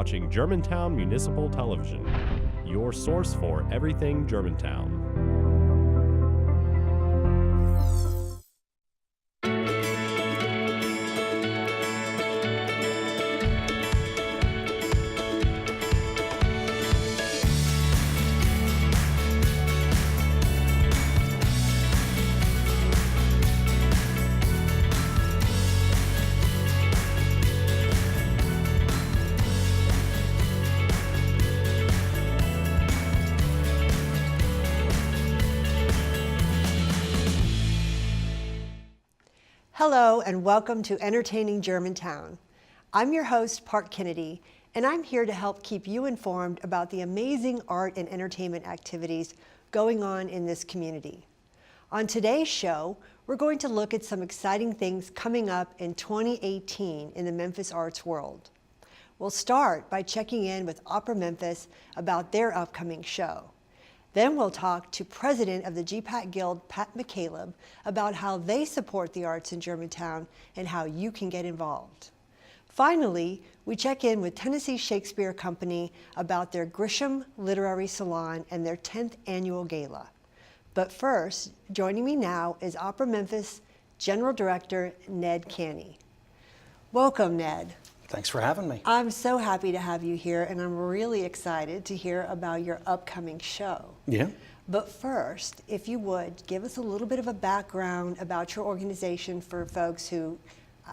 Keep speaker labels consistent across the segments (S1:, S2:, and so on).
S1: watching Germantown Municipal Television, your source for everything Germantown.
S2: Hello and welcome to Entertaining Germantown. I'm your host, Parke Kennedy, and I'm here to help keep you informed about the amazing art and entertainment activities going on in this community. On today's show, we're going to look at some exciting things coming up in 2018 in the Memphis arts world. We'll start by checking in with Opera Memphis about their upcoming show. Then we'll talk to President of the GPAC Guild Pat McCaleb about how they support the arts in Germantown and how you can get involved. Finally, we check in with Tennessee Shakespeare Company about their Grisham Literary Salon and their 10th annual gala. But first, joining me now is Opera Memphis General Director Ned Canty. Welcome, Ned.
S3: Thanks for having me.
S2: I'm so happy to have you here, and I'm really excited to hear about your upcoming show.
S3: Yeah.
S2: But first, if you would, give us a little bit of a background about your organization for folks who,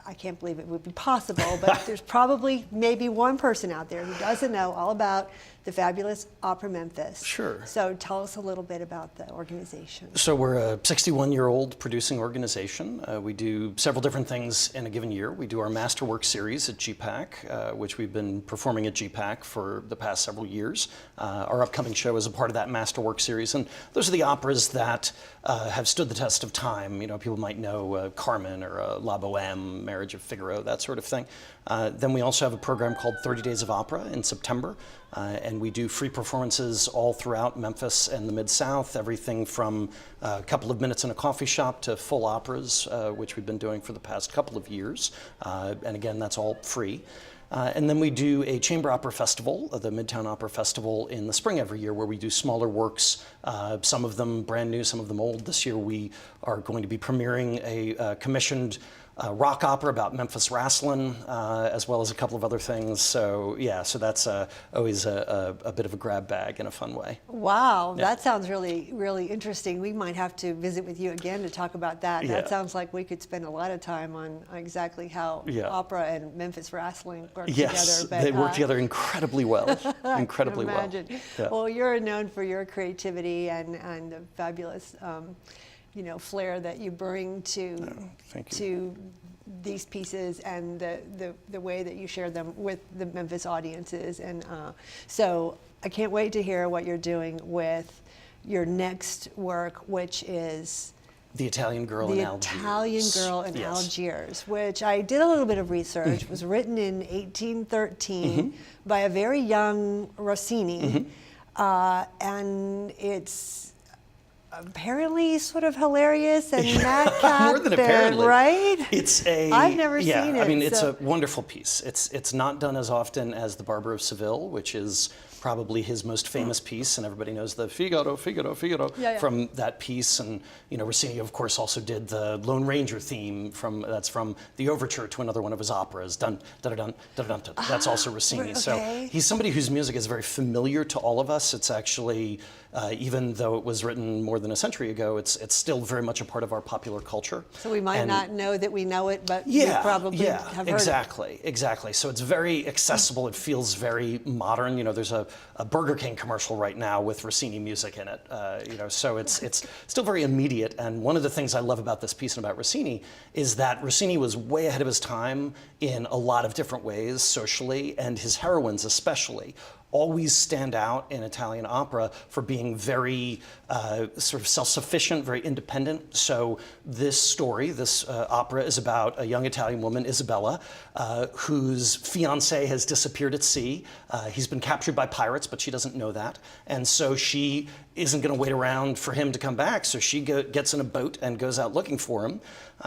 S2: I can't believe it would be possible, but there's probably maybe one person out there who doesn't know all about the fabulous Opera Memphis.
S3: Sure.
S2: So tell us a little bit about the organization.
S3: So we're a 61-year-old producing organization. We do several different things in a given year. We do our Masterwork series at GPAC, which we've been performing at GPAC for the past several years. Our upcoming show is a part of that Masterwork series, and those are the operas that have stood the test of time. You know, people might know Carmen or La Boheme, Marriage of Figaro, that sort of thing. Then we also have a program called 30 Days of Opera in September. And we do free performances all throughout Memphis and the Mid-South, everything from a couple of minutes in a coffee shop to full operas, which we've been doing for the past couple of years. And again, that's all free. And then we do a chamber opera festival, the Midtown Opera Festival, in the spring every year, where we do smaller works, some of them brand new, some of them old. This year we are going to be premiering a commissioned rock opera about Memphis wrestling, as well as a couple of other things. So yeah, so that's always a bit of a grab bag in a fun way.
S2: Wow,
S3: Yeah.
S2: That sounds really, really interesting. We might have to visit with you again to talk about that.
S3: Yeah.
S2: That sounds like we could spend a lot of time on exactly how
S3: Yeah.
S2: opera and Memphis wrestling work
S3: Yes,
S2: together.
S3: they work together incredibly well, incredibly
S2: I
S3: well.
S2: can imagine.
S3: Yeah.
S2: Well, you're known for your creativity and the fabulous flair that you bring
S3: Thank you.
S2: to these pieces and the way that you share them with the Memphis audiences. And so I can't wait to hear what you're doing with your next work, which is
S3: The Italian Girl in Algiers.
S2: The Italian Girl in
S3: Yes.
S2: Algiers, which I did a little bit of research, was written in 1813 by a very young Rossini, and it's apparently sort of hilarious and madcap.
S3: More than apparently,
S2: right? I've never seen it.
S3: I mean, it's
S2: so.
S3: a wonderful piece. It's not done as often as The Barber of Seville, which is probably his most famous piece, and everybody knows the Figaro, Figaro, Figaro from that piece. And Rossini, of course, also did the Lone Ranger theme from the overture to another one of his operas. Dun dun dun dun dun. Dun. That's also Rossini.
S2: Okay.
S3: So he's somebody whose music is very familiar to all of us. It's actually, even though it was written more than a century ago, it's still very much a part of our popular culture.
S2: So we might not know that we know it, but
S3: Yeah,
S2: we probably have heard
S3: exactly. So it's very accessible. It feels very modern. There's a Burger King commercial right now with Rossini music in it. So it's still very immediate. And one of the things I love about this piece and about Rossini is that Rossini was way ahead of his time in a lot of different ways, socially, and his heroines especially always stand out in Italian opera for being very sort of self-sufficient, very independent. So this story, this opera, is about a young Italian woman, Isabella, whose fiancé has disappeared at sea. He's been captured by pirates, but she doesn't know that. And so she isn't going to wait around for him to come back, so she gets in a boat and goes out looking for him.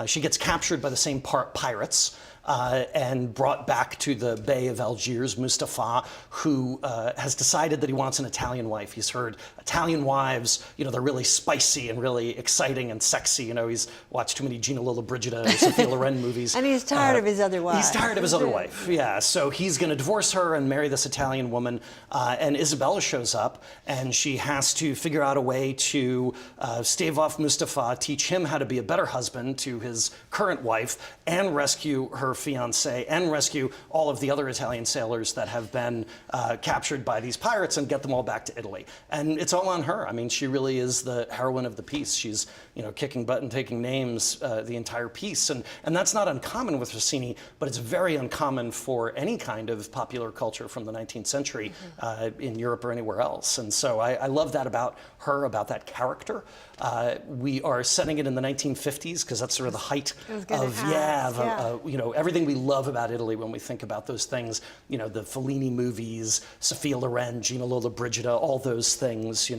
S3: She gets captured by the same pirates, and brought back to the Bay of Algiers Mustafa, who has decided that he wants an Italian wife. He's heard Italian wives, they're really spicy and really exciting and sexy. He's watched too many Gina Lollobrigida and Sophia Loren movies.
S2: And he's tired of his other wife.
S3: He's tired of his other wife, yeah. So he's going to divorce her and marry this Italian woman. And Isabella shows up, and she has to figure out a way to stave off Mustafa, teach him how to be a better husband to his current wife, and rescue her fiance, and rescue all of the other Italian sailors that have been captured by these pirates, and get them all back to Italy. And it's all on her. I mean, she really is the heroine of the piece. She's, kicking butt and taking names the entire piece. And that's not uncommon with Rossini, but it's very uncommon for any kind of popular culture from the 19th century in Europe or anywhere else. And so I love that about her, about that character. We are setting it in the 1950s because that's sort of the height of everything we love about Italy when we think about those things. The Fellini movies, Sophia Loren, Gina Lollobrigida, all those things.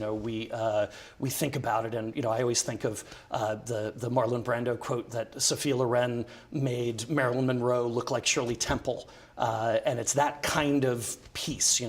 S3: We think about it, and I always think of the Marlon Brando quote that Sophia Loren made Marilyn Monroe look like Shirley Temple, and it's that kind of piece. It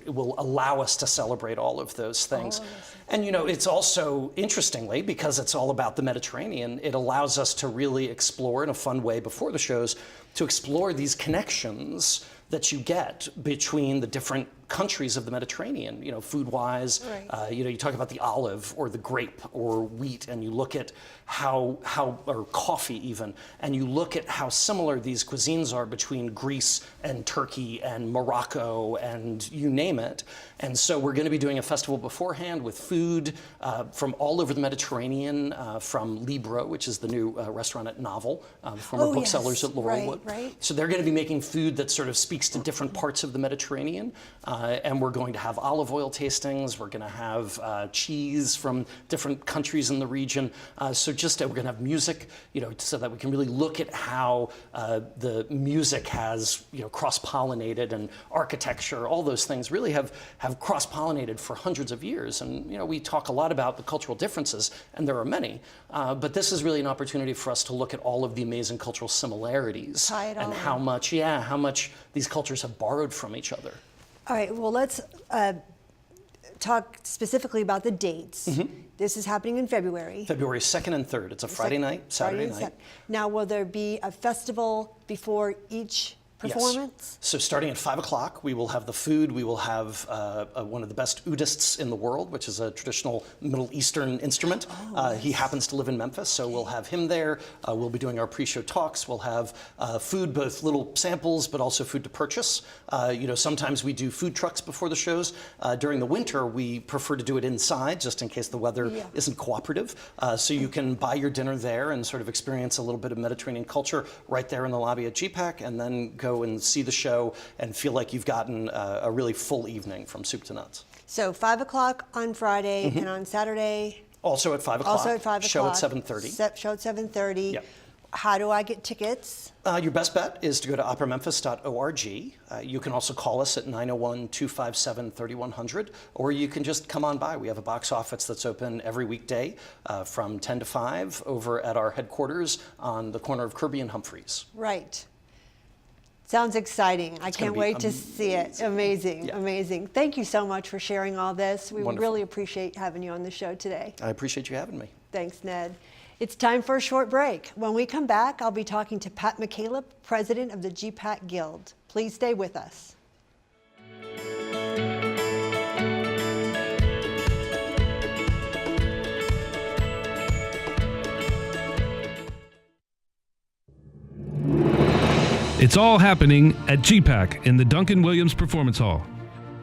S3: will allow us to celebrate all of those things. And it's also, interestingly, because it's all about the Mediterranean, it allows us to really explore in a fun way before the shows, to explore these connections that you get between the different countries of the Mediterranean, food-wise. Right. You talk about the olive or the grape or wheat, and you look at how or coffee even, and you look at how similar these cuisines are between Greece and Turkey and Morocco and you name it. And so we're going to be doing a festival beforehand with food from all over the Mediterranean, from Libro, which is the new restaurant at Novel, former booksellers at Laurelwood.
S2: Right.
S3: So they're going to be making food that sort of speaks to different parts of the Mediterranean. And we're going to have olive oil tastings. We're going to have cheese from different countries in the region. We're going to have music, so that we can really look at how the music has, cross-pollinated, and architecture, all those things really have cross-pollinated for hundreds of years. And, we talk a lot about the cultural differences, and there are many. But this is really an opportunity for us to look at all of the amazing cultural similarities and how much these cultures have borrowed from each other.
S2: All right, well, let's talk specifically about the dates. This is happening in February.
S3: February 2nd and 3rd. It's a Friday night, Saturday night.
S2: Now, will there be a festival before each performance?
S3: Yes. So starting at 5 o'clock, we will have the food. We will have one of the best oudists in the world, which is a traditional Middle Eastern instrument. He happens to live in Memphis, so we'll have him there. We'll be doing our pre-show talks. We'll have food, both little samples, but also food to purchase. Sometimes we do food trucks before the shows. During the winter, we prefer to do it inside, just in case the weather isn't cooperative. So you can buy your dinner there and sort of experience a little bit of Mediterranean culture right there in the lobby at GPAC, and then go and see the show and feel like you've gotten a really full evening from soup to nuts.
S2: So 5 o'clock on Friday, and on Saturday?
S3: Also at 5 o'clock.
S2: Also at 5 o'clock.
S3: Show at 7:30.
S2: Show at 7:30.
S3: Yep.
S2: How do I get tickets?
S3: Your best bet is to go to operamemphis.org. You can also call us at 901-257-3100, or you can just come on by. We have a box office that's open every weekday from 10 to 5 over at our headquarters on the corner of Kirby and Humphreys.
S2: Right. Sounds exciting. I can't wait to see it. Amazing, amazing. Thank you so much for sharing all this. We really appreciate having you on the show today.
S3: I appreciate you having me.
S2: Thanks, Ned. It's time for a short break. When we come back, I'll be talking to Pat McCaleb, president of the GPAC Guild. Please stay with us.
S4: It's all happening at GPAC in the Duncan Williams Performance Hall.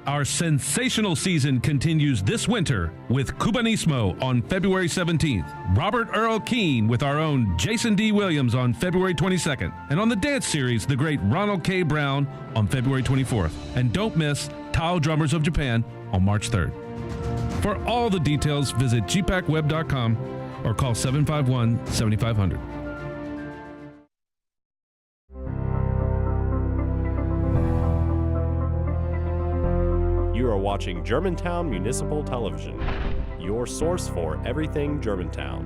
S4: Our sensational season continues this winter with Cubanismo on February 17th, Robert Earl Keane with our own Jason D. Williams on February 22nd, and on the dance series, the great Ronald K. Brown on February 24th. And don't miss Tao Drummers of Japan on March 3rd. For all the details, visit gpacweb.com or call 751-7500.
S1: You are watching Germantown Municipal Television, your source for everything Germantown.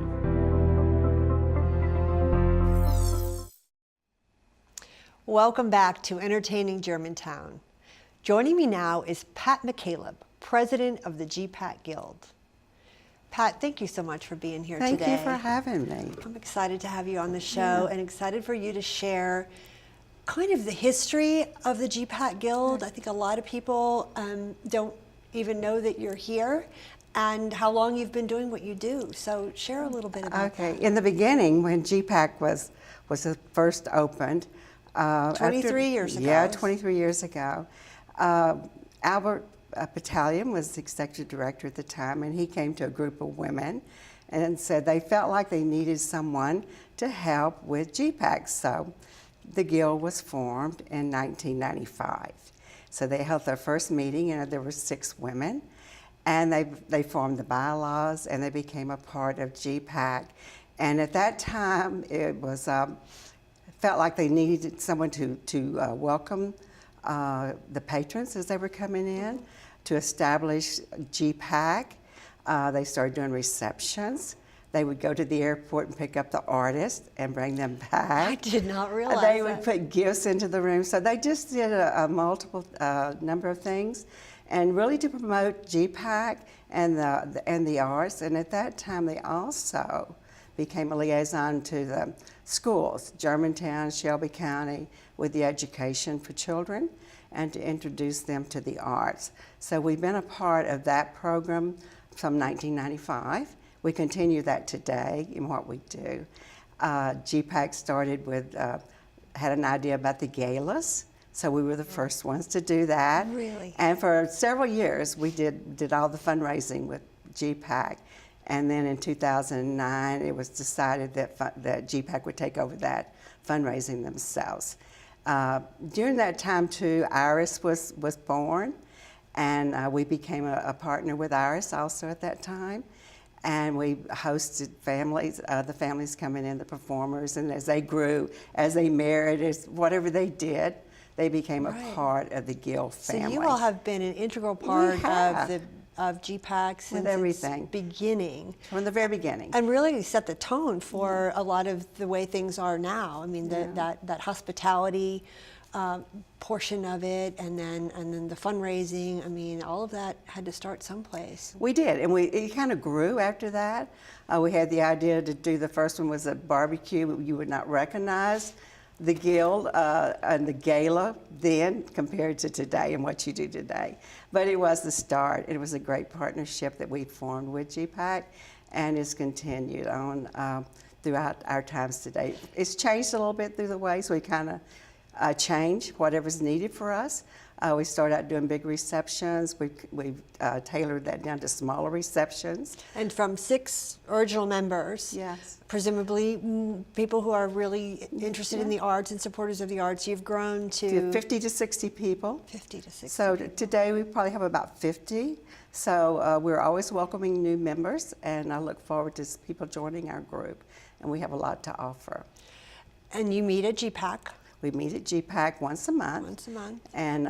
S2: Welcome back to Entertaining Germantown. Joining me now is Pat McCaleb, President of the GPAC Guild. Pat, thank you so much for being here today.
S5: Thank you for having me.
S2: I'm excited to have you on the show and excited for you to share kind of the history of the GPAC Guild. I think a lot of people don't even know that you're here and how long you've been doing what you do. So share a little bit about that.
S5: In the beginning, when GPAC was first opened,
S2: 23 years ago.
S5: Yeah, 23 years ago. Albert Battalion was the executive director at the time, and he came to a group of women and said they felt like they needed someone to help with GPAC. So the Guild was formed in 1995. So they held their first meeting, and there were 6 women, and they formed the bylaws, and they became a part of GPAC. And at that time, it was felt like they needed someone to welcome the patrons as they were coming in, to establish GPAC. They started doing receptions. They would go to the airport and pick up the artists and bring them back.
S2: I did not realize
S5: They would put gifts into the room. So they just did a multiple number of things, and really to promote GPAC and the arts. And at that time, they also became a liaison to the schools, Germantown, Shelby County, with the education for children, and to introduce them to the arts. So we've been a part of that program from 1995. We continue that today in what we do. GPAC started with, had an idea about the galas, so we were the first ones to do that.
S2: Really?
S5: And for several years, we did all the fundraising with GPAC. And then in 2009, it was decided that GPAC would take over that fundraising themselves. During that time, too, Iris was born, and we became a partner with Iris also at that time. And we hosted families, the families coming in, the performers, and as they grew, as they married, as whatever they did, they became a part of the Guild family.
S2: So you all have been an integral part of GPAC since
S5: everything.
S2: Its beginning.
S5: From the very beginning.
S2: And really set the tone for a lot of the way things are now. I mean, that hospitality portion of it, and then the fundraising. I mean, all of that had to start someplace.
S5: We did, and it kind of grew after that. We had the idea to do, the first one was a barbecue. You would not recognize the Guild and the gala then compared to today and what you do today. But it was the start. It was a great partnership that we formed with GPAC, and it's continued on throughout our times today. It's changed a little bit through the way, so we kind of change whatever's needed for us. We started out doing big receptions. We've tailored that down to smaller receptions.
S2: And from 6 original members,
S5: Yes.
S2: presumably people who are really interested in the arts and supporters of the arts, you've grown to
S5: 50 to 60 people.
S2: 50 to 60
S5: So
S2: people.
S5: today we probably have about 50. So we're always welcoming new members, and I look forward to people joining our group. And we have a lot to offer.
S2: And you meet at GPAC.
S5: We meet at GPAC once a month.
S2: Once a month.
S5: And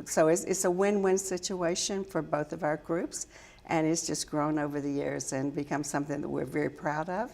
S5: so it's a win-win situation for both of our groups, and it's just grown over the years and become something that we're very proud of.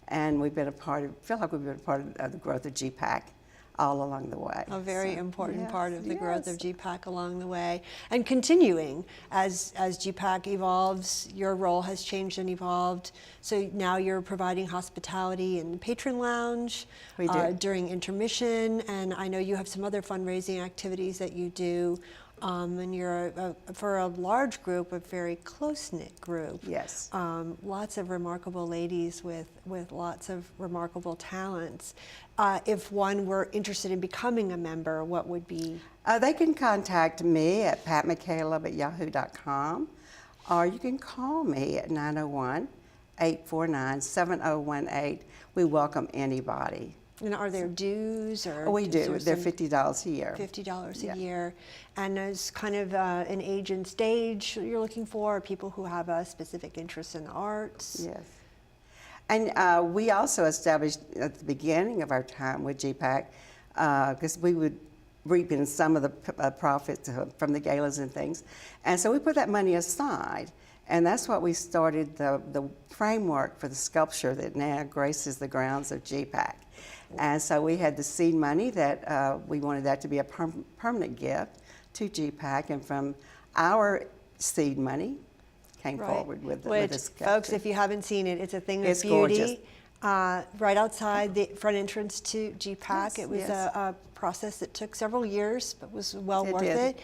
S5: And we've been feel like we've been a part of the growth of GPAC all along the way.
S2: A very important part of the growth of
S5: yes.
S2: GPAC along the way. And continuing, as GPAC evolves, your role has changed and evolved. So now you're providing hospitality in the patron lounge
S5: We do.
S2: during intermission, and I know you have some other fundraising activities that you do. And you're, for a large group, a very close-knit group.
S5: Yes.
S2: Lots of remarkable ladies with lots of remarkable talents. If one were interested in becoming a member, what would be?
S5: They can contact me at patmccaleb@yahoo.com, or you can call me at 901-849-7018. We welcome anybody.
S2: And are there dues or?
S5: We
S2: is
S5: do.
S2: there
S5: They're
S2: some-
S5: $50 a year.
S2: $50
S5: Yeah.
S2: a year. And as kind of an age and stage you're looking for, people who have a specific interest in the arts?
S5: Yes. And we also established at the beginning of our time with GPAC, because we would reap in some of the profits from the galas and things. And so we put that money aside. And that's what we started the framework for the sculpture that now graces the grounds of GPAC. And so we had the seed money that we wanted that to be a permanent gift to GPAC, and from our seed money came forward with the sculpture.
S2: Folks, if you haven't seen it, it's a thing of beauty.
S5: Gorgeous.
S2: Right outside the front entrance to GPAC.
S5: Yes,
S2: It was
S5: yes.
S2: a process that took several years, but was well worth
S5: did.
S2: it.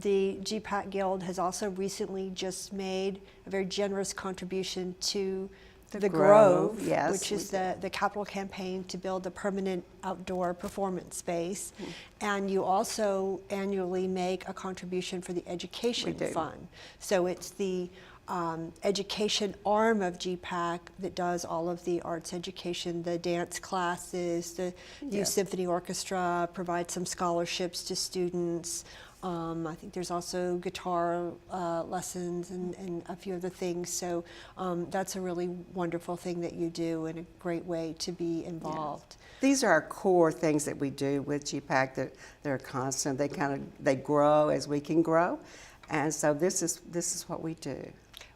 S2: The GPAC Guild has also recently just made a very generous contribution to the Grove,
S5: yes,
S2: which is the capital campaign to build a permanent outdoor performance space. And you also annually make a contribution for the education fund. So it's the education arm of GPAC that does all of the arts education, the dance classes, the youth symphony orchestra, provides some scholarships to students. I think there's also guitar lessons and a few other things. So that's a really wonderful thing that you do and a great way to be involved.
S5: These are our core things that we do with GPAC that they're constant. They grow as we can grow. And so this is what we do.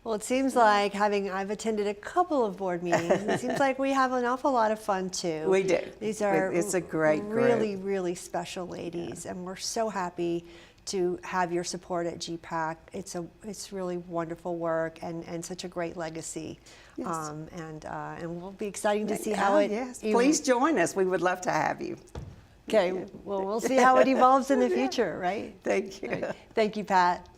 S2: Well, it seems like I've attended a couple of board meetings, and it seems like we have an awful lot of fun too.
S5: We do.
S2: These are
S5: It's a great group.
S2: really, really special ladies, and we're so happy to have your support at GPAC. It's really wonderful work and such a great legacy.
S5: Yes.
S2: And we'll be exciting to see how it.
S5: Yes, please join us. We would love to have you.
S2: Okay, well, we'll see how it evolves in the future, right?
S5: Thank you.
S2: Right. Thank you, Pat.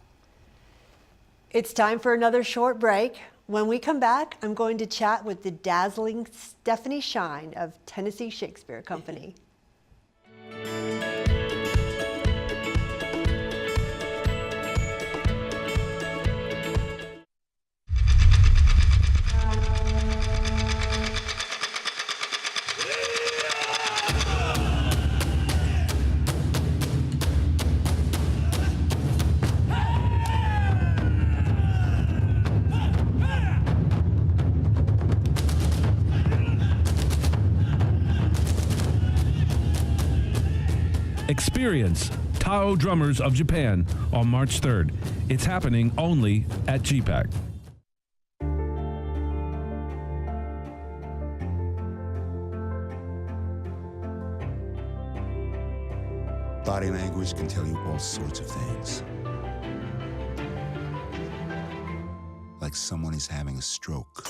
S2: It's time for another short break. When we come back, I'm going to chat with the dazzling Stephanie Shine of Tennessee Shakespeare Company.
S4: Experience Tao Drummers of Japan on March 3rd. It's happening only at GPAC.
S6: Body language can tell you all sorts of things. Like someone is having a stroke.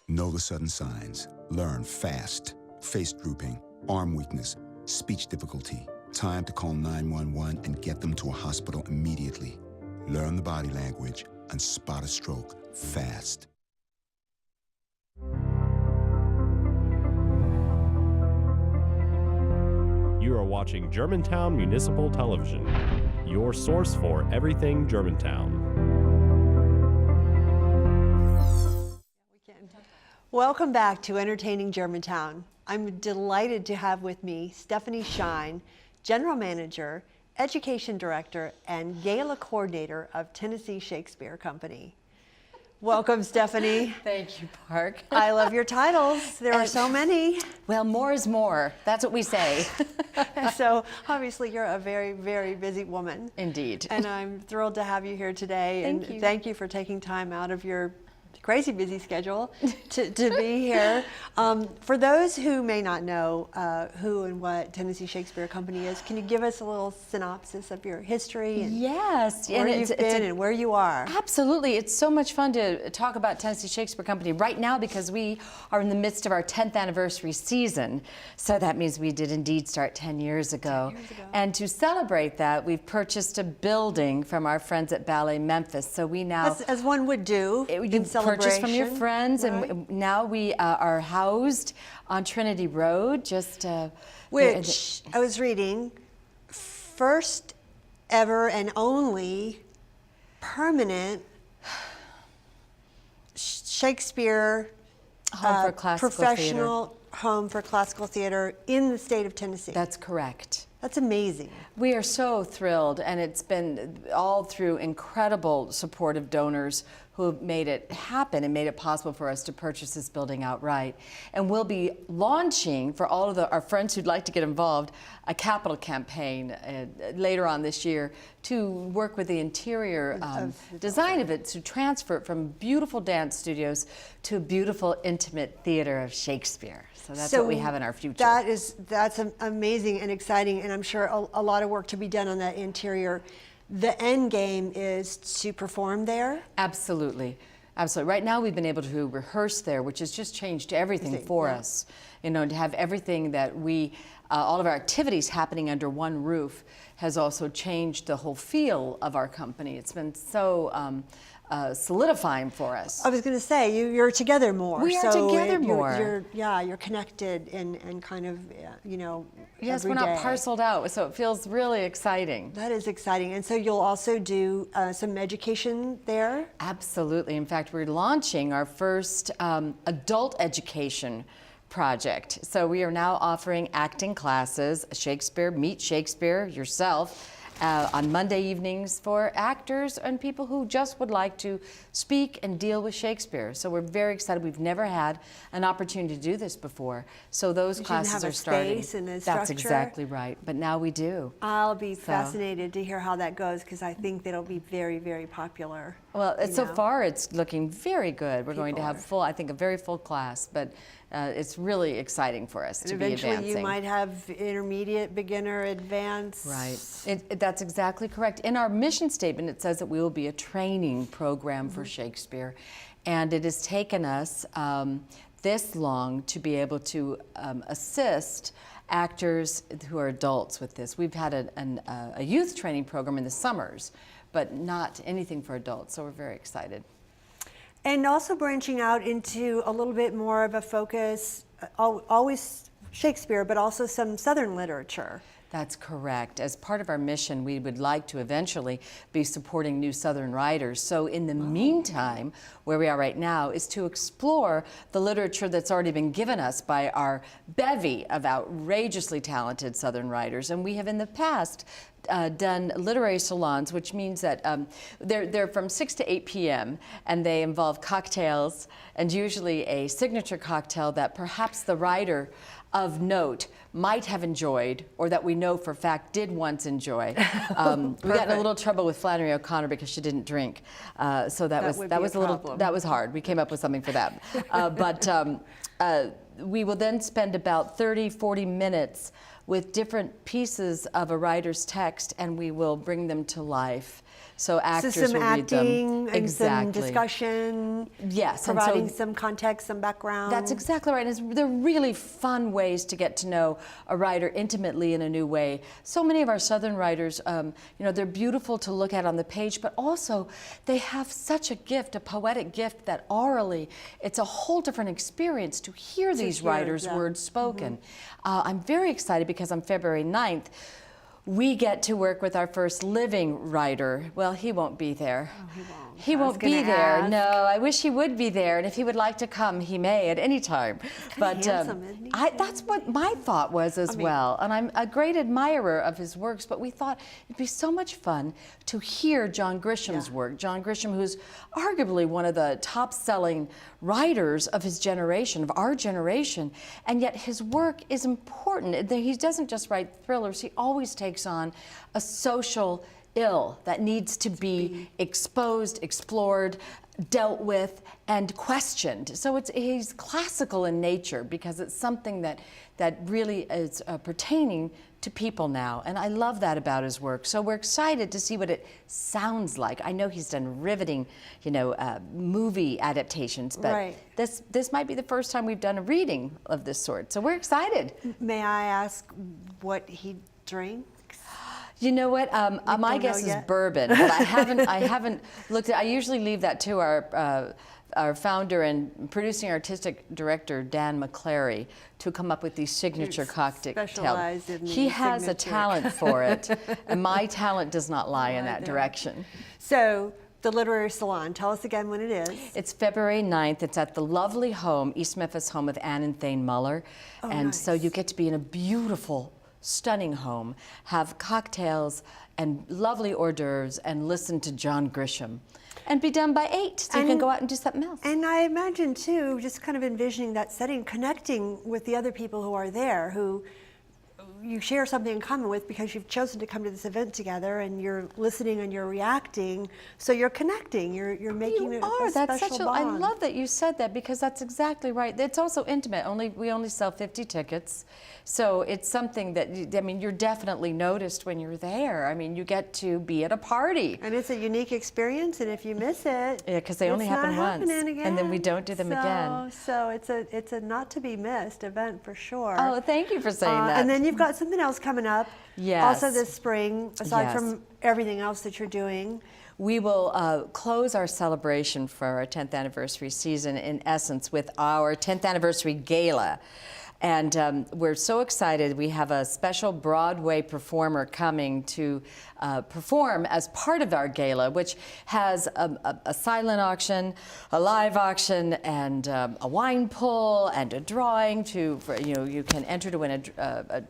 S6: Know the sudden signs. Learn fast. Face drooping, arm weakness, speech difficulty. Time to call 911 and get them to a hospital immediately. Learn the body language and spot a stroke fast.
S1: You are watching Germantown Municipal Television, your source for everything Germantown.
S2: Welcome back to Entertaining Germantown. I'm delighted to have with me Stephanie Shine, General Manager, Education Director, and Gala Coordinator of Tennessee Shakespeare Company. Welcome, Stephanie.
S7: Thank you, Park.
S2: I love your titles. There are so many.
S7: Well, more is more. That's what we say.
S2: So obviously you're a very, very busy woman.
S7: Indeed.
S2: And I'm thrilled to have you here today.
S7: Thank you.
S2: Thank you for taking time out of your crazy busy schedule to be here. For those who may not know who and what Tennessee Shakespeare Company is, can you give us a little synopsis of your history and
S7: Yes,
S2: where
S7: and
S2: you've been and where you are?
S7: Absolutely. It's so much fun to talk about Tennessee Shakespeare Company right now because we are in the midst of our 10th anniversary season. So that means we did indeed start 10 years ago.
S2: 10 years ago.
S7: And to celebrate that, we've purchased a building from our friends at Ballet Memphis. So we now...
S2: As one would do in celebration.
S7: Purchase from your friends,
S2: right?
S7: and now we are housed on Trinity Road, just
S2: which I was reading, first ever and only permanent Shakespeare
S7: home for classical
S2: professional
S7: theater.
S2: home for classical theater in the state of Tennessee.
S7: That's correct.
S2: That's amazing.
S7: We are so thrilled, and it's been all through incredible supportive donors who made it happen and made it possible for us to purchase this building outright. And we'll be launching, for all of our friends who'd like to get involved, a capital campaign later on this year to work with the interior design of it, to transfer it from beautiful dance studios to a beautiful, intimate theater of Shakespeare. So that's what we have in our future.
S2: That's amazing and exciting, and I'm sure a lot of work to be done on that interior. The end game is to perform there?
S7: Absolutely. Absolutely. Right now we've been able to rehearse there, which has just changed everything for us. You know, to have everything that we, all of our activities happening under one roof has also changed the whole feel of our company. It's been so solidifying for us.
S2: I was going to say, you're together more.
S7: We are together more.
S2: You're connected and kind of, you know,
S7: yes,
S2: every
S7: we're not
S2: day.
S7: parceled out, so it feels really exciting.
S2: That is exciting. And so you'll also do some education there? Absolutely.
S7: In fact, we're launching our first adult education project. So we are now offering acting classes, Shakespeare, Meet Shakespeare yourself, on Monday evenings for actors and people who just would like to speak and deal with Shakespeare. So we're very excited. We've never had an opportunity to do this before. So those classes are starting.
S2: Space and a
S7: That's
S2: structure.
S7: exactly right. But now we do.
S2: I'll be fascinated to hear how that goes, because I think that'll be very, very popular.
S7: Well, so far it's looking very good. We're going to have full, I think, a very full class, but it's really exciting for us to be advancing.
S2: Eventually you might have intermediate, beginner, advanced.
S7: Right. That's exactly correct. In our mission statement, it says that we will be a training program for Shakespeare. And it has taken us this long to be able to assist actors who are adults with this. We've had a youth training program in the summers, but not anything for adults, so we're very excited.
S2: And also branching out into a little bit more of a focus, always Shakespeare, but also some Southern literature.
S7: That's correct. As part of our mission, we would like to eventually be supporting new Southern writers. So in the meantime, where we are right now is to explore the literature that's already been given us by our bevy of outrageously talented Southern writers. And we have in the past done literary salons, which means that they're from 6 to 8 p.m. and they involve cocktails and usually a signature cocktail that perhaps the writer of note might have enjoyed, or that we know for a fact did once enjoy. We got in a little trouble with Flannery O'Connor because she didn't drink, so that was hard. We came up with something for that, but we will then spend about 30-40 minutes with different pieces of a writer's text, and we will bring them to life. So actors
S2: some
S7: will read them.
S2: acting and
S7: Exactly.
S2: some discussion.
S7: Yes, and
S2: providing
S7: so
S2: some context, some background.
S7: That's exactly right. They're really fun ways to get to know a writer intimately in a new way. So many of our Southern writers, you know, they're beautiful to look at on the page, but also they have such a gift, a poetic gift, that orally, it's a whole different experience to hear these writers' words spoken. I'm very excited because on February 9th, we get to work with our first living writer. Well, he won't be there.
S2: Oh, he won't.
S7: He won't be there. No, I wish he would be there, and if he would like to come, he may at any time. But
S2: handsome, isn't he?
S7: that's what my thought was as well. And I'm a great admirer of his works, but we thought it'd be so much fun to hear John Grisham's work. John Grisham, who's arguably one of the top-selling writers of his generation, of our generation, and yet his work is important. He doesn't just write thrillers, he always takes on a social ill that needs to be exposed, explored, dealt with, and questioned. So he's classical in nature because it's something that really is pertaining to people now, and I love that about his work. So we're excited to see what it sounds like. I know he's done riveting, you know, movie adaptations, but this might be the first time we've done a reading of this sort. So we're excited.
S2: May I ask what he drinks?
S7: You know what? My guess is bourbon, but I haven't looked at. I usually leave that to our founder and producing artistic director Dan McClary to come up with these signature cocktails. He has a talent for it, and my talent does not lie in that direction.
S2: So the Literary Salon, tell us again when it is.
S7: It's February 9th. It's at the lovely home, East Memphis home of Ann and Thane Muller. So you get to be in a beautiful stunning home, have cocktails and lovely hors d'oeuvres, and listen to John Grisham. And be done by 8, so you can go out and do something else.
S2: And I imagine too, just kind of envisioning that setting, connecting with the other people who are there, who you share something in common with because you've chosen to come to this event together, and you're listening and you're reacting, so you're connecting, you're making a special bond.
S7: I love that you said that, because that's exactly right. It's also intimate. We only sell 50 tickets, so it's something that, I mean, you're definitely noticed when you're there. I mean, you get to be at a party.
S2: And it's a unique experience, and if you miss it,
S7: yeah, because they only happen once, and then we don't do them again.
S2: So it's a not to be missed event for sure.
S7: Oh, thank you for saying that.
S2: And then you've got something else coming up.
S7: Yes.
S2: Also this spring, aside
S7: Yes.
S2: from everything else that you're doing.
S7: We will close our celebration for our 10th anniversary season, in essence, with our 10th anniversary gala. And we're so excited. We have a special Broadway performer coming to perform as part of our gala, which has a silent auction, a live auction, and a wine pull, and a drawing you can enter to win a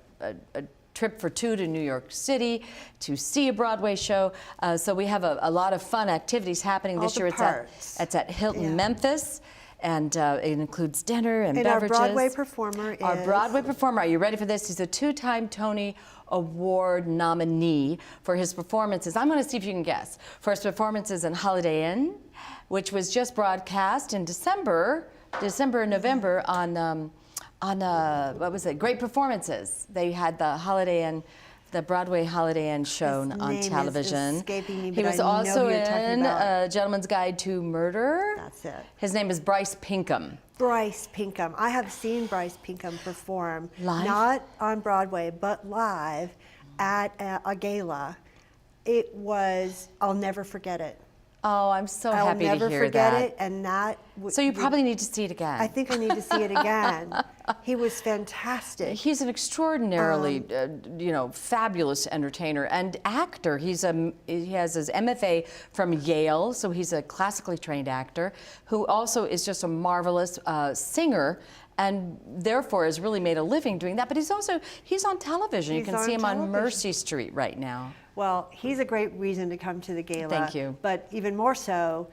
S7: trip for 2 to New York City to see a Broadway show. So we have a lot of fun activities happening this year. It's at Hilton Memphis. And it includes dinner and beverages.
S2: Our Broadway performer is...
S7: Our Broadway performer, are you ready for this? He's a 2-time Tony Award nominee for his performances. I'm going to see if you can guess. For his performances in Holiday Inn, which was just broadcast in December and November on what was it? Great Performances. They had the Broadway Holiday Inn show on television.
S2: Is escaping me, but
S7: he was
S2: I know
S7: also
S2: who you're talking
S7: in
S2: about.
S7: A Gentleman's Guide to Murder.
S2: That's it.
S7: His name is Bryce Pinkham.
S2: Bryce Pinkham. I have seen Bryce Pinkham perform,
S7: Live?
S2: not on Broadway, but live at a gala. It was, I'll never forget it.
S7: Oh, I'm so
S2: I'll
S7: happy to
S2: never
S7: hear
S2: forget
S7: that.
S2: it, and that...
S7: So you probably need to see it again.
S2: I think I need to see it again. He was fantastic.
S7: He's an extraordinarily, fabulous entertainer and actor. He has his MFA from Yale, so he's a classically trained actor who also is just a marvelous singer, and therefore has really made a living doing that. But he's on television. You can see him on Mercy Street right now.
S2: Well, he's a great reason to come to the gala.
S7: Thank you.
S2: But even more so,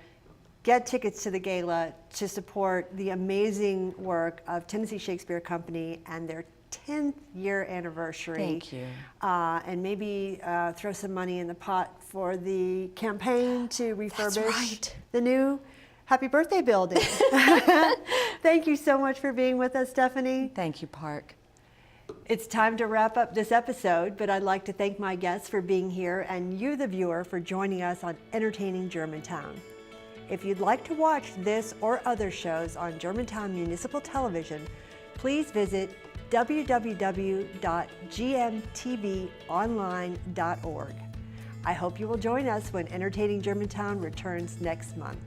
S2: get tickets to the gala to support the amazing work of Tennessee Shakespeare Company and their 10th year anniversary.
S7: Thank you.
S2: And maybe throw some money in the pot for the campaign to refurbish the new Happy Birthday building. Thank you so much for being with us, Stephanie.
S7: Thank you, Parke.
S2: It's time to wrap up this episode, but I'd like to thank my guests for being here and you, the viewer, for joining us on Entertaining Germantown. If you'd like to watch this or other shows on Germantown Municipal Television, please visit www.gmtvonline.org. I hope you will join us when Entertaining Germantown returns next month.